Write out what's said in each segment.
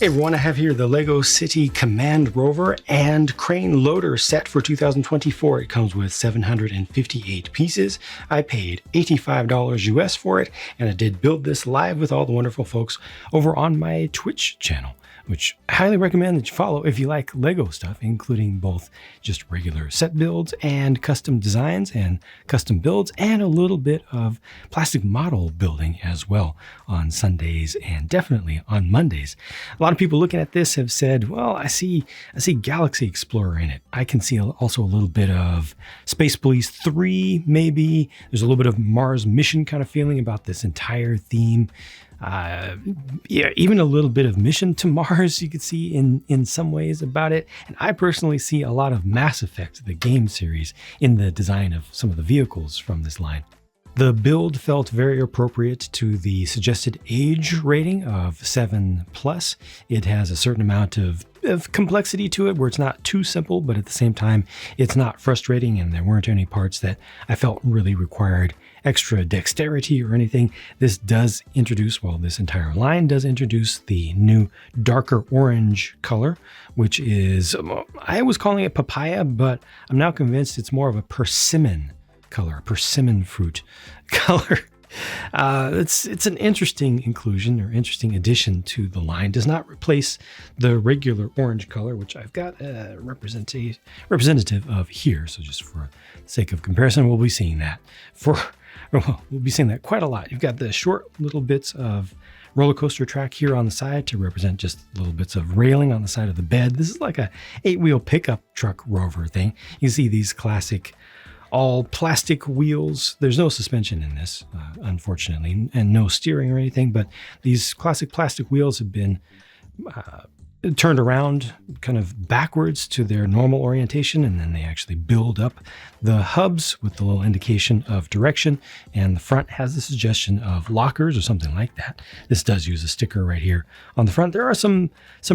Hey everyone, I have here the Lego City Command Rover and Crane Loader set for 2024. It comes with 758 pieces. I paid $85 US for it, and I did build this live with all the wonderful folks over on my Twitch channel, which I highly recommend that you follow if you like Lego stuff, including both just regular set builds and custom designs and custom builds, and a little bit of plastic model building as well on Sundays and definitely on Mondays. A lot of people looking at this have said, well, I see Galaxy Explorer in it. I can see also a little bit of Space Police 3, maybe. There's a little bit of Mars Mission kind of feeling about this entire theme. Yeah, even a little bit of Mission to Mars you could see in some ways about it. And I personally see a lot of Mass Effect, the game series, in the design of some of the vehicles from this line. The build felt very appropriate to the suggested age rating of 7+. It has a certain amount of complexity to it where it's not too simple, but at the same time, it's not frustrating, and there weren't any parts that I felt really required extra dexterity or anything. This does introduce, well, this entire line does introduce the new darker orange color, which is, I was calling it papaya, but I'm now convinced it's more of a persimmon color, persimmon fruit color. It's an interesting inclusion or interesting addition to the line. Does not replace the regular orange color, which I've got a representative of here. So just for the sake of comparison, we'll be seeing that we'll be seeing that quite a lot. You've got the short little bits of roller coaster track here on the side to represent just little bits of railing on the side of the bed. This is like a 8-wheel pickup truck rover thing. You see these classic all plastic wheels. There's no suspension in this, unfortunately, and no steering or anything, but these classic plastic wheels have been turned around kind of backwards to their normal orientation, and then they actually build up the hubs with the little indication of direction, and the front has the suggestion of lockers or something like that. This does use a sticker right here on the front. There are some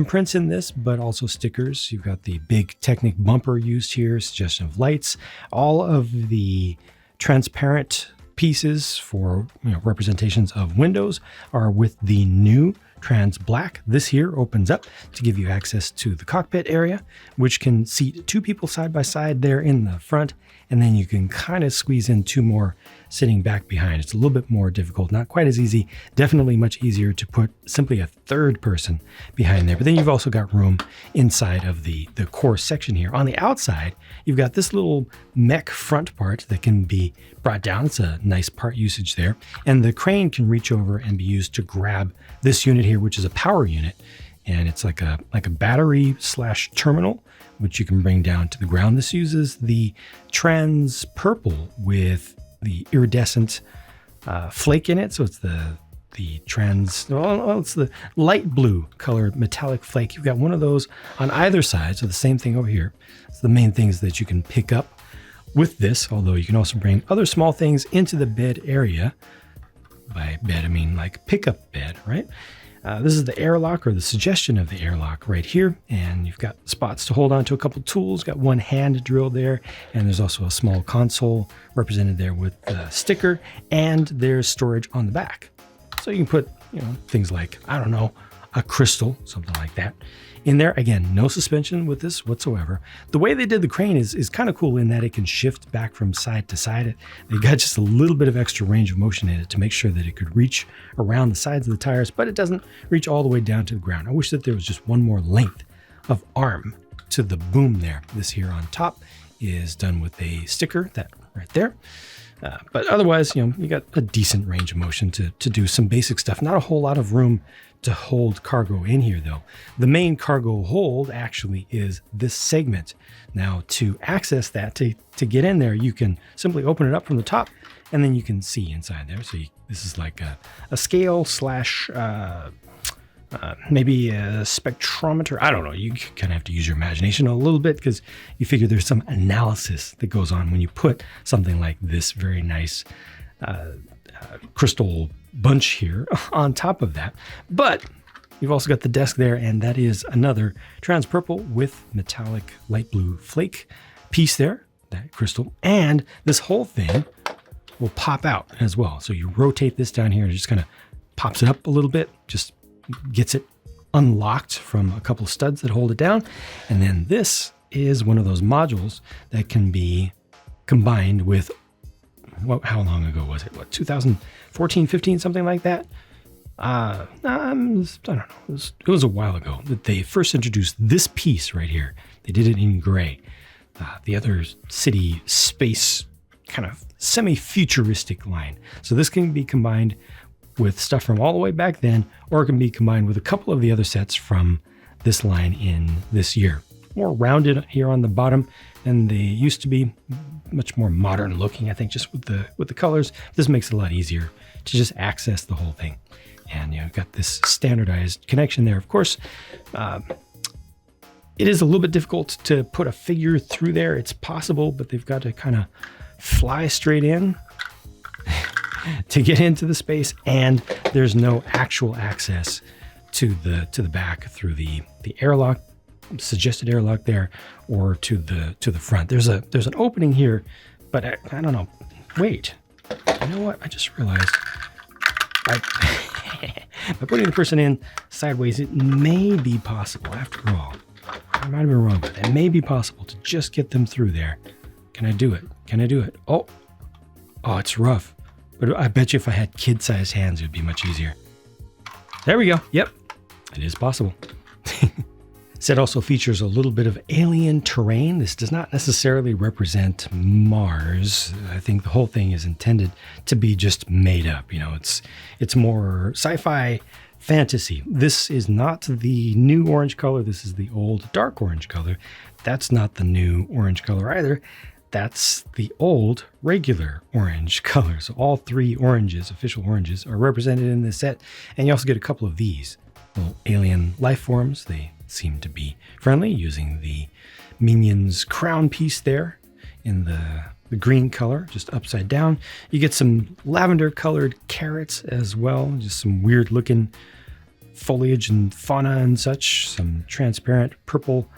prints in this, but also stickers. You've got the big Technic bumper used here, suggestion of lights. All of the transparent pieces for representations of windows are with the new trans black. This here opens up to give you access to the cockpit area, which can seat 2 people side by side there in the front, and then you can kind of squeeze in 2 more sitting back behind. It's a little bit more difficult, not quite as easy, definitely much easier to put simply a 3rd person behind there. But then you've also got room inside of the core section here. On the outside, you've got this little mech front part that can be brought down. It's a nice part usage there. And the crane can reach over and be used to grab this unit here, which is a power unit. And it's like a battery / terminal, which you can bring down to the ground. This uses the trans purple with the iridescent flake in it. So it's it's the light blue colored metallic flake. You've got one of those on either side. So the same thing over here. So the main things that you can pick up with this, although you can also bring other small things into the bed area. By bed, I mean like pickup bed, right? This is the airlock, or the suggestion of the airlock right here. And you've got spots to hold on to a couple tools, got one hand drill there. And there's also a small console represented there with the sticker, and there's storage on the back. So you can put, things like, I don't know, a crystal, something like that in there. Again, no suspension with this whatsoever. The way they did the crane is kind of cool in that it can shift back from side to side. They got just a little bit of extra range of motion in it to make sure that it could reach around the sides of the tires, but it doesn't reach all the way down to the ground. I wish that there was just one more length of arm to the boom there. This here on top is done with a sticker, that right there. But otherwise, you got a decent range of motion to do some basic stuff. Not a whole lot of room to hold cargo in here, though. The main cargo hold actually is this segment. Now, to access that, to get in there, you can simply open it up from the top, and then you can see inside there. So this is like a scale / maybe a spectrometer. I don't know. You kind of have to use your imagination a little bit, because you figure there's some analysis that goes on when you put something like this very nice crystal bunch here on top of that. But you've also got the desk there, and that is another trans purple with metallic light blue flake piece there, that crystal. And this whole thing will pop out as well. So you rotate this down here and it just kind of pops it up a little bit, just gets it unlocked from a couple of studs that hold it down. And then this is one of those modules that can be combined with, how long ago was it? 2014, 15, something like that? I don't know. It was a while ago that they first introduced this piece right here. They did it in gray. The other city space kind of semi-futuristic line. So this can be combined with stuff from all the way back then, or it can be combined with a couple of the other sets from this line in this year. More rounded here on the bottom than they used to be. Much more modern looking, I think, just with the colors. This makes it a lot easier to just access the whole thing. And you've got this standardized connection there. Of course, it is a little bit difficult to put a figure through there. It's possible, but they've got to kind of fly straight in to get into the space, and there's no actual access to the back through the airlock, suggested airlock there, or to the front. There's an opening here, but I don't know. Wait, you know what? I just realized by putting the person in sideways, it may be possible. After all, I might have been wrong, but it may be possible to just get them through there. Can I do it? Can I do it? Oh, it's rough. But I bet you if I had kid-sized hands, it would be much easier. There we go. Yep, it is possible. Set also features a little bit of alien terrain. This does not necessarily represent Mars. I think the whole thing is intended to be just made up. You know, it's more sci-fi fantasy. This is not the new orange color. This is the old dark orange color. That's not the new orange color either. That's the old regular orange color. So all three oranges, official oranges, are represented in this set. And you also get a couple of these little alien life forms. They seem to be friendly, using the Minion's crown piece there in the green color, just upside down. You get some lavender colored carrots as well, just some weird looking foliage and fauna and such, some transparent purple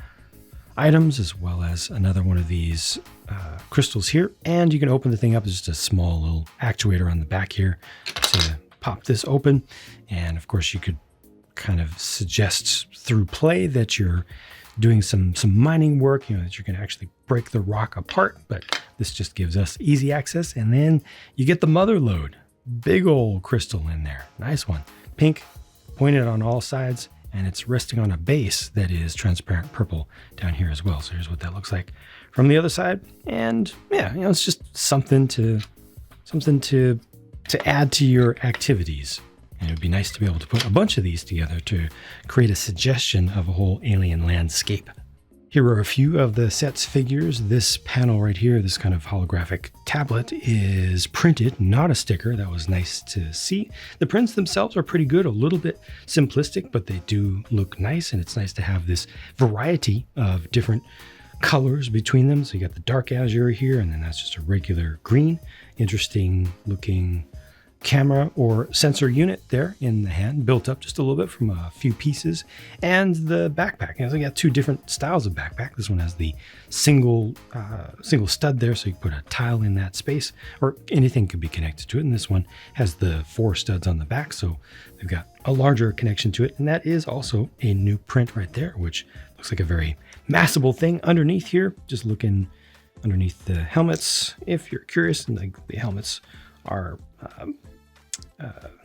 items, as well as another one of these crystals here. And you can open the thing up. There's just a small little actuator on the back here to pop this open. And of course you could kind of suggest through play that you're doing some mining work, that you're going to actually break the rock apart, but this just gives us easy access. And then you get the mother lode, big old crystal in there. Nice one. Pink, pointed on all sides, and it's resting on a base that is transparent purple down here as well. So here's what that looks like from the other side. And yeah, it's just something to add to your activities. And it would be nice to be able to put a bunch of these together to create a suggestion of a whole alien landscape. Here are a few of the set's figures. This panel right here, this kind of holographic tablet, is printed, not a sticker. That was nice to see. The prints themselves are pretty good, a little bit simplistic, but they do look nice, and it's nice to have this variety of different colors between them. So you got the dark azure here, and then that's just a regular green. Interesting looking camera or sensor unit there in the hand, built up just a little bit from a few pieces. And the backpack, so you got two different styles of backpack. This one has the single stud there, so you can put a tile in that space, or anything could be connected to it. And this one has the 4 studs on the back, so they've got a larger connection to it. And that is also a new print right there, which looks like a very massable thing underneath here. Just looking underneath the helmets, if you're curious, and the helmets are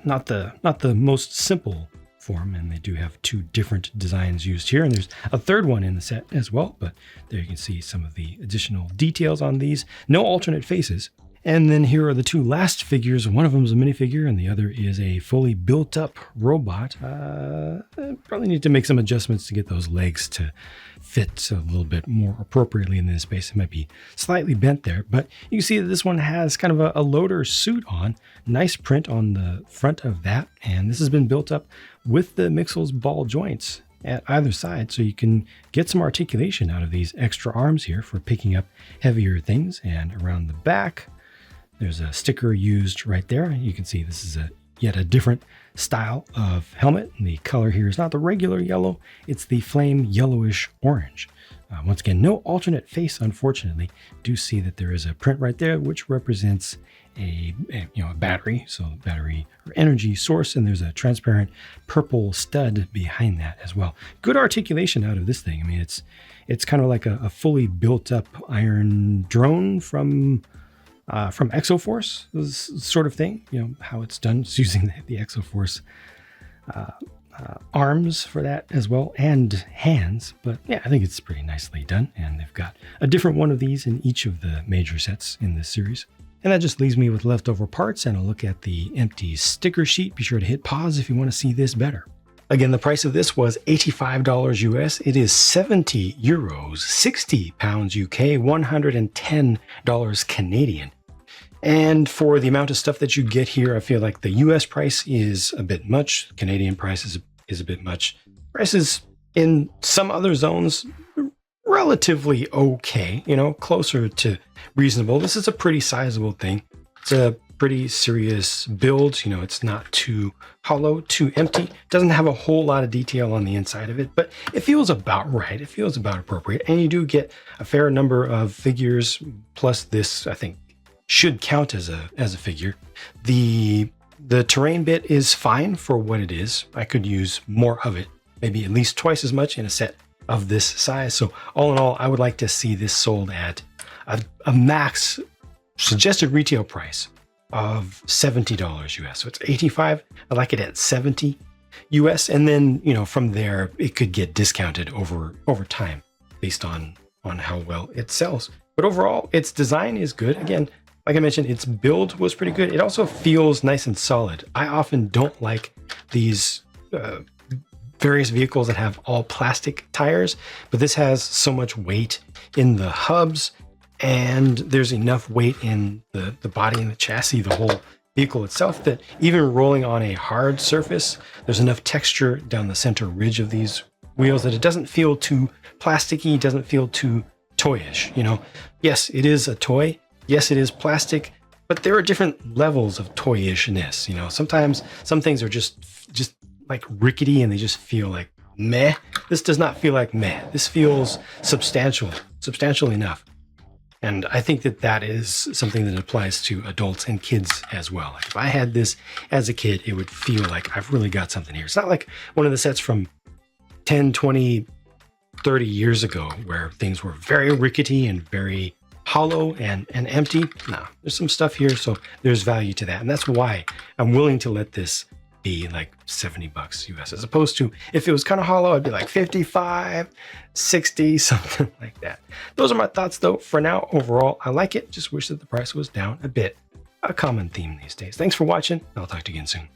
not the most simple form, and they do have 2 different designs used here, and there's a third one in the set as well, but there you can see some of the additional details on these. No alternate faces. And then here are the 2 last figures. One of them is a minifigure, and the other is a fully built up robot. Probably need to make some adjustments to get those legs to fit a little bit more appropriately in this space. It might be slightly bent there, but you can see that this one has kind of a loader suit on. Nice print on the front of that, and this has been built up with the Mixel's ball joints at either side, so you can get some articulation out of these extra arms here for picking up heavier things. And around the back, there's a sticker used right there. You can see this is a yet a different style of helmet. The color here is not the regular yellow, it's the flame yellowish orange. Once again, no alternate face, unfortunately. Do see that there is a print right there, which represents a battery, so battery or energy source, and there's a transparent purple stud behind that as well. Good articulation out of this thing. I mean, it's kind of like a fully built up iron drone from Exoforce, this sort of thing. You know how it's done, it's using the Exoforce arms for that as well, and hands. But yeah, I think it's pretty nicely done, and they've got a different one of these in each of the major sets in this series. And that just leaves me with leftover parts and a look at the empty sticker sheet. Be sure to hit pause if you want to see this better. Again, the price of this was $85 US. It is 70 euros, 60 pounds UK, $110 Canadian. And for the amount of stuff that you get here, I feel like the US price is a bit much. Canadian price is a bit much. Prices in some other zones, relatively okay, closer to reasonable. This is a pretty sizable thing. It's a pretty serious build. It's not too hollow, too empty. Doesn't have a whole lot of detail on the inside of it, but it feels about right. It feels about appropriate. And you do get a fair number of figures, plus this, I think, should count as a figure. The terrain bit is fine for what it is. I could use more of it, maybe at least twice as much in a set of this size. So all in all, I would like to see this sold at a max suggested retail price of $70 US. So it's 85. I like it at 70 US. And then, from there, it could get discounted over time based on how well it sells. But overall, its design is good. Again, like I mentioned, its build was pretty good. It also feels nice and solid. I often don't like these various vehicles that have all plastic tires, but this has so much weight in the hubs, and there's enough weight in the body and the chassis, the whole vehicle itself, that even rolling on a hard surface, there's enough texture down the center ridge of these wheels that it doesn't feel too plasticky, doesn't feel too toyish. Yes, it is a toy. Yes, it is plastic, but there are different levels of toyishness. Sometimes some things are just like rickety and they just feel like meh. This does not feel like meh. This feels substantial enough. And I think that is something that applies to adults and kids as well. Like if I had this as a kid, it would feel like I've really got something here. It's not like one of the sets from 10, 20, 30 years ago where things were very rickety and very hollow and empty. No, there's some stuff here, so there's value to that. And that's why I'm willing to let this be like $70 US, as opposed to if it was kind of hollow, I'd be like 55, 60, something like that. Those are my thoughts though. For now, overall, I like it. Just wish that the price was down a bit. A common theme these days. Thanks for watching. I'll talk to you again soon.